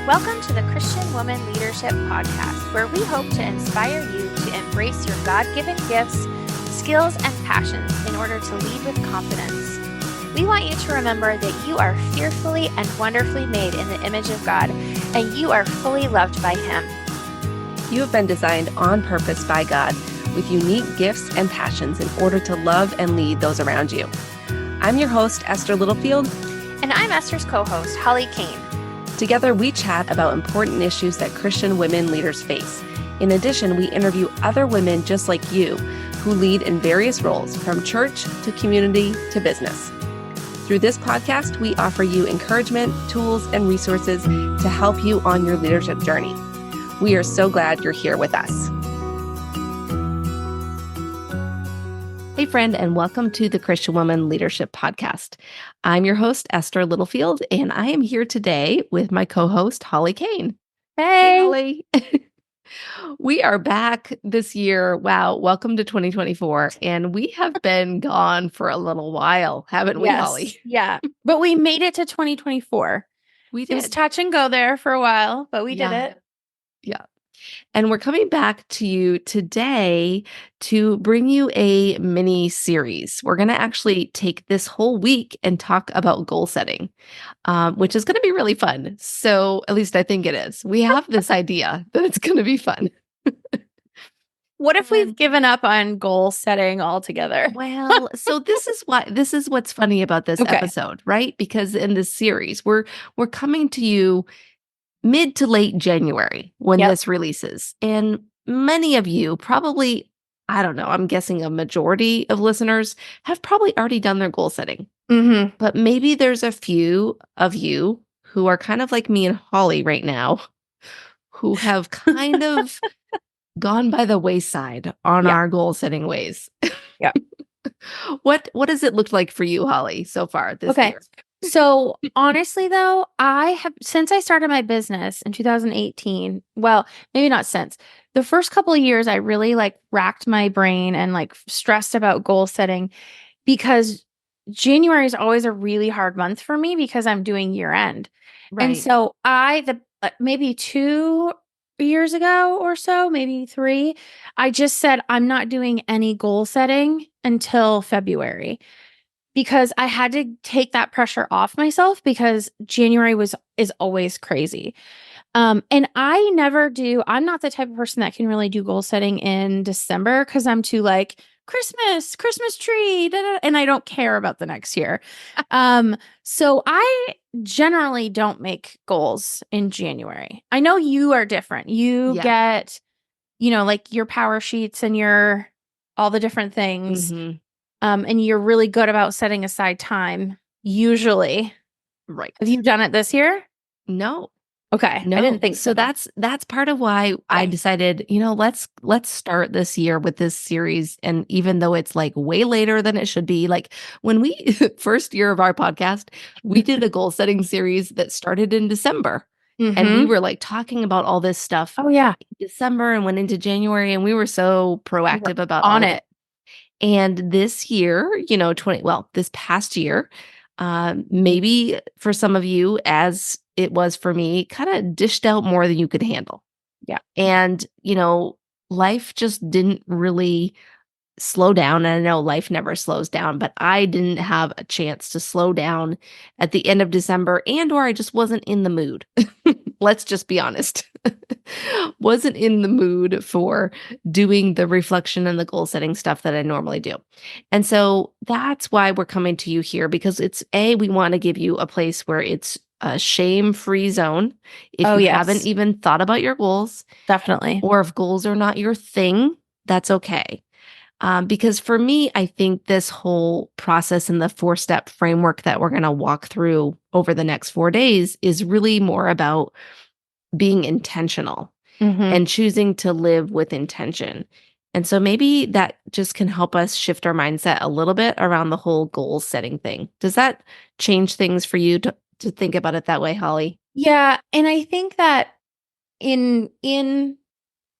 Welcome to the Christian Woman Leadership Podcast, where we hope to inspire you to embrace your God-given gifts, skills, and passions in order to lead with confidence. We want you to remember that you are fearfully and wonderfully made in the image of God, and you are fully loved by Him. You have been designed on purpose by God with unique gifts and passions in order to love and lead those around you. I'm your host, Esther Littlefield. And I'm Esther's co-host, Holly Kane. Together, we chat about important issues that Christian women leaders face. In addition, we interview other women just like you who lead in various roles, from church to community to business. Through this podcast, we offer you encouragement, tools, and resources to help you on your leadership journey. We are so glad you're here with us. Hey, friend, and welcome to the Christian Woman Leadership Podcast. I'm your host, Esther Littlefield, and I am here today with my co-host, Holly Kane. Hey, Holly. We are back this year. Wow, welcome to 2024. And we have been gone for a little while, haven't we, Holly? Yeah, but we made it to 2024. We It was did. touch and go there for a while, but we did it. Yeah. And we're coming back to you today to bring you a mini series. We're going to actually take this whole week and talk about goal setting, which is going to be really fun. So at least I think it is. We have this idea that it's going to be fun. What if we've given up on goal setting altogether? Well, so this is what's funny about this episode, right? Because in this series, we're coming to you mid to late January when this releases. And many of you probably, I don't know, I'm guessing a majority of listeners have probably already done their goal setting. Mm-hmm. But maybe there's a few of you who are kind of like me and Holly right now, who have kind of gone by the wayside on our goal setting ways. Yeah. What does it look like for you, Holly, so far this year? So honestly, though, since I started my business in 2018, well, maybe not since, the first couple of years, I really racked my brain and stressed about goal setting, because January is always a really hard month for me because I'm doing year end. Right. And so maybe 2 years ago or so, maybe 3, I just said, I'm not doing any goal setting until February, because I had to take that pressure off myself, because January is always crazy. And I'm not the type of person that can really do goal setting in December, because I'm too Christmas tree, da, da, and I don't care about the next year. So I generally don't make goals in January. I know you are different. You get, your power sheets and your all the different things. Mm-hmm. And you're really good about setting aside time, usually. Right. Have you done it this year? No. Okay. No. I didn't think so. That's part of why I decided, let's start this year with this series. And even though it's way later than it should be, when we first year of our podcast, we did a goal setting series that started in December. Mm-hmm. And we were talking about all this stuff. Oh, yeah. In December and went into January, and we were so proactive about on all it. And this year, this past year, maybe for some of you, as it was for me, kind of dished out more than you could handle. Yeah. And, life just didn't really slow down. And I know life never slows down, but I didn't have a chance to slow down at the end of December, or I just wasn't in the mood. Let's just be honest. Wasn't in the mood for doing the reflection and the goal setting stuff that I normally do. And so that's why we're coming to you here, because we want to give you a place where it's a shame-free zone. If you haven't even thought about your goals, definitely, or if goals are not your thing, that's okay. Because for me, I think this whole process and the 4-step framework that we're going to walk through over the next 4 days is really more about being intentional and choosing to live with intention. And so maybe that just can help us shift our mindset a little bit around the whole goal setting thing. Does that change things for you to think about it that way, Holly? Yeah. And I think that in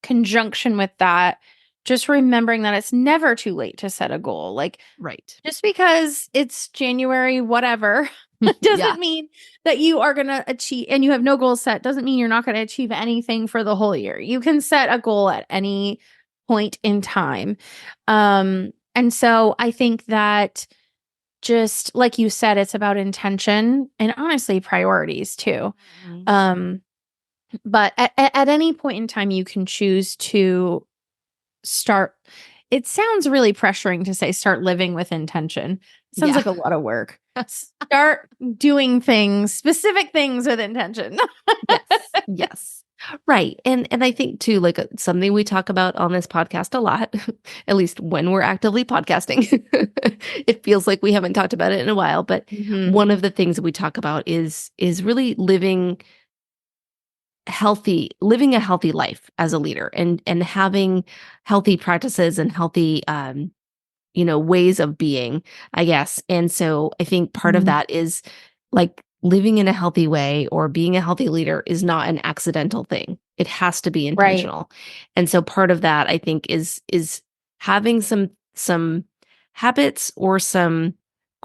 conjunction with that, just remembering that it's never too late to set a goal. Right. Just because it's January, whatever, It Yeah. doesn't mean that you are going to achieve, and you have no goal set, doesn't mean you're not going to achieve anything for the whole year. You can set a goal at any point in time. And so I think that, just like you said, it's about intention and honestly priorities too. Mhm. Um, but at any point in time, you can choose to start. It sounds really pressuring to say start living with intention. It sounds Yeah. like a lot of work. Start doing things, specific things with intention. Yes. Yes. Right. And I think too, like something we talk about on this podcast a lot, at least when we're actively podcasting. It feels like we haven't talked about it in a while, but Mhm. one of the things that we talk about is really living a healthy life as a leader and having healthy practices and healthy ways of being, I guess. And so I think part of Mhm. that is like living in a healthy way or being a healthy leader is not an accidental thing. It has to be Right. intentional. And so part of that I think is having some habits or some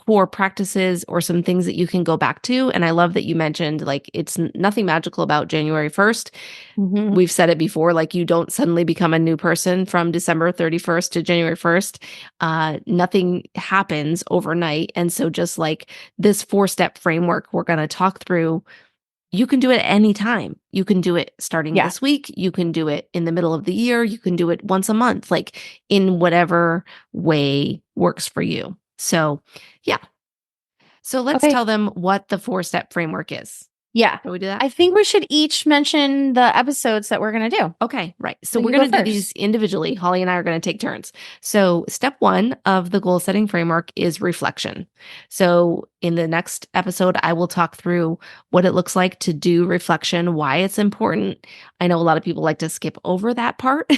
core practices or some things that you can go back to. And I love that you mentioned like it's nothing magical about January 1st. Mhm. We've said it before, like you don't suddenly become a new person from December 31st to January 1st. Nothing happens overnight. And so just like this 4-step framework we're going to talk through, you can do it any time. You can do it starting Yeah. this week. You can do it in the middle of the year. You can do it once a month, like in whatever way works for you. So, yeah. So let's Okay. tell them what the 4-step framework is. Yeah. Can we do that? I think we should each mention the episodes that we're going to do. Okay, right. So So we're you go going to do these first. individually. Holly and I are going to take turns. So, step one of the goal setting framework is reflection. So, in the next episode, I will talk through what it looks like to do reflection, why it's important. I know a lot of people like to skip over that part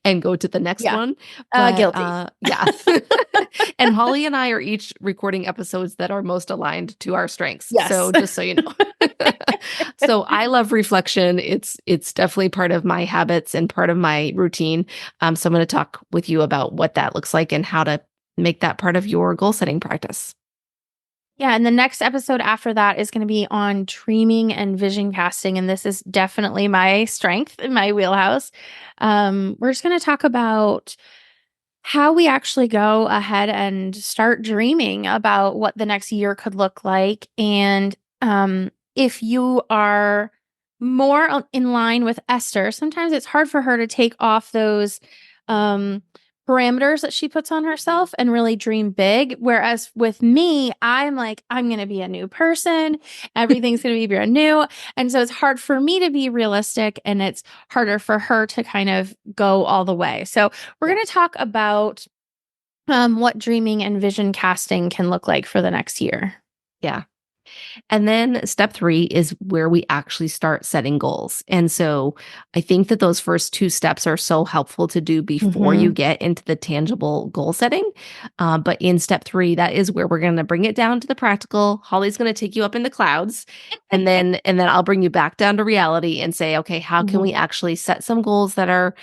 and go to the next Yeah. one, but Guilty. yeah. And Holly and I are each recording episodes that are most aligned to our strengths. Yes. So, just so you know. So I love reflection. It's definitely part of my habits and part of my routine. So I'm going to talk with you about what that looks like and how to make that part of your goal setting practice. Yeah, and the next episode after that is going to be on dreaming and vision casting, and this is definitely my strength in my wheelhouse. We're just going to talk about how we actually go ahead and start dreaming about what the next year could look like. And if you are more in line with Esther, sometimes it's hard for her to take off those um, parameters that she puts on herself and really dream big. Whereas with me, I'm like, I'm going to be a new person. Everything's going to be brand new. And so it's hard for me to be realistic, and it's harder for her to kind of go all the way. So we're Yeah. going to talk about what dreaming and vision casting can look like for the next year. Yeah. And then step 3 is where we actually start setting goals. And so I think that those first 2 steps are so helpful to do before you Mm-hmm. get into the tangible goal setting. But in step 3, that is where we're going to bring it down to the practical. Holly's going to take you up in the clouds, and then I'll bring you back down to reality and say, okay, how can Mm-hmm. we actually set some goals that are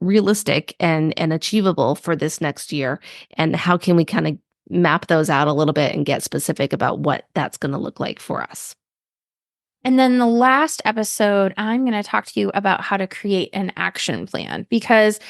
realistic and achievable for this next year, and how can we kind of map those out a little bit and get specific about what that's going to look like for us. And then the last episode, I'm going to talk to you about how to create an action plan, because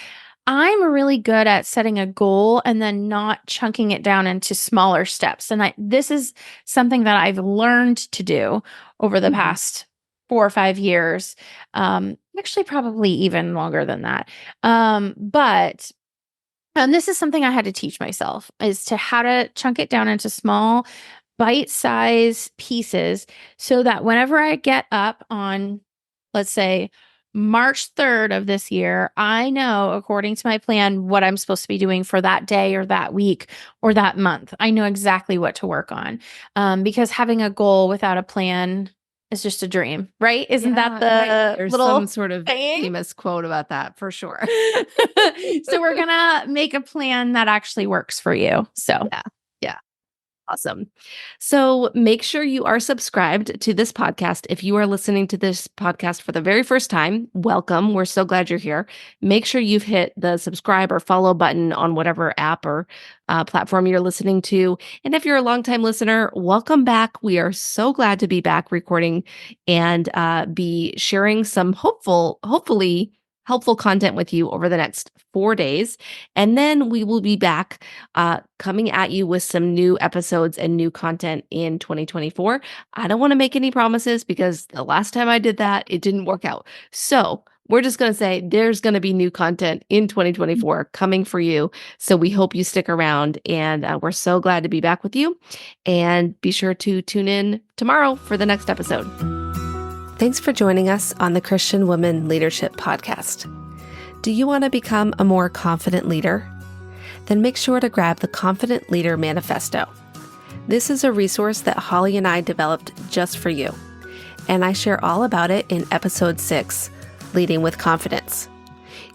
I'm really good at setting a goal and then not chunking it down into smaller steps. And this is something that I've learned to do over the Mhm. past 4 or 5 years. Actually, probably even longer than that. But this is something I had to teach myself, is to how to chunk it down into small bite-size pieces, so that whenever I get up on, let's say, March 3rd of this year, I know, according to my plan, what I'm supposed to be doing for that day or that week or that month. I know exactly what to work on. Because having a goal without a plan is just a dream, right? Isn't that Yeah, right. the There's some little sort of saying? famous quote about that for sure. So we're gonna make a plan that actually works for you. So Yeah. Yeah. Awesome. So make sure you are subscribed to this podcast. If you are listening to this podcast for the very first time, welcome. We're so glad you're here. Make sure you've hit the subscribe or follow button on whatever app or platform you're listening to. And if you're a longtime listener, welcome back. We are so glad to be back recording and be sharing some hopefully helpful content with you over the next 4 days. And then we will be back coming at you with some new episodes and new content in 2024. I don't want to make any promises because the last time I did that, it didn't work out. So we're just going to say there's going to be new content in 2024 coming for you. So we hope you stick around, and we're so glad to be back with you. And be sure to tune in tomorrow for the next episode. Thanks for joining us on the Christian Women Leadership Podcast. Do you want to become a more confident leader? Then make sure to grab the Confident Leader Manifesto. This is a resource that Holly and I developed just for you, and I share all about it in episode 6, Leading with Confidence.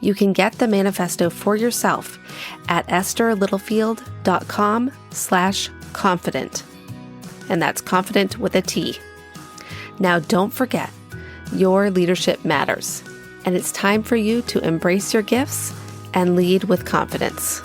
You can get the manifesto for yourself at estherlittlefield.com/confident. And that's confident with a T. Now, don't forget, your leadership matters, and it's time for you to embrace your gifts and lead with confidence.